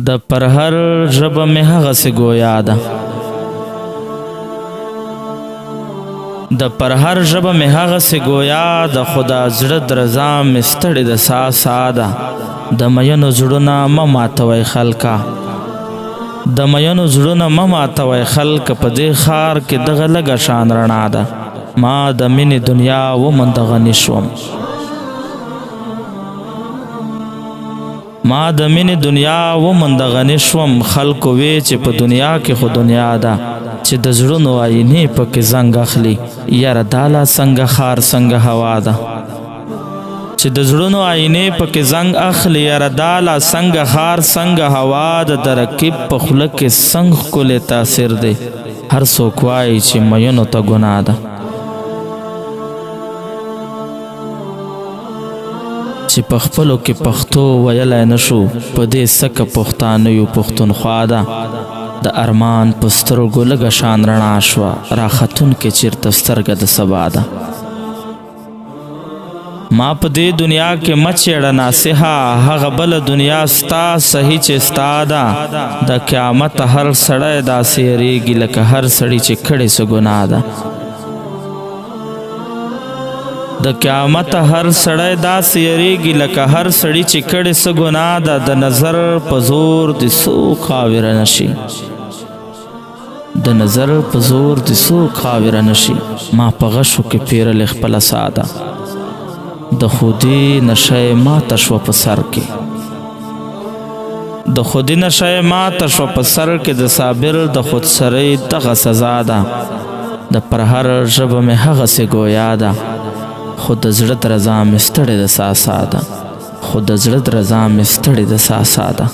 د پر هر ژبه مې هغسې ګویا ده د پر هر ژبه مې هغسې ګویا ده خو د زړه درزا مې ستړې د سا سا ده د مینو زړونه مه ماتوئ خلکه د مینو زړونه مه ماتوئ خلکه په دې ښار کې دغه لږه شان رڼا ده ما د مینې دنیا ومونده غني شوم ما د مینې دنیا ومونده غني شوم خلکو وی چې په دنیا کې خو دنیا ده چې د زړونو آینې پکې زنګ اخلي یاره دالا څنګه ښار څنګه هوا ده چې د زړونو آینې پکې زنګ اخلي یاره دالا څنګه ښار څنګه هوا ده د رقیب په خوله کې څنګ ښکلی تاثیر دی هر څوک وایي چې مینو ته ګناه ده چې په خپلو کې پښتو ویلی نه شو په دې سکه پښتانه یو پښتونخوا ده د ارمان په سترګو لږه شان رڼا شوه راختونکې چېرته سترګه د سبا ده ما په دې دنیا کې مه چېړه ناصحه هغه بله دنیا ستا صحیح چې ستا ده د قیامت هر سړی داسې یریږي لکه هر سړي چې کړې څه ګناه ده د قیامت هر سړی داسې یریږي لکه هر سړي چې کړې څه ګناه ده د نظر په زور د څوک خاوره نشي د نظر په زور د څوک خاوره نشي ما په غشو کې پیرلې خپله ساده د خودي نشه یې ماته شوه په سر کې د خودي نشه یې ماته شوه په سر کې د صابر د خودسرۍ دغه سزا ده د پر هر ژبه مې هغسې ګویا ده خو د زړه درزا مې ستړې د سا سا ده خو د زړه درزا مې ستړې د سا سا ده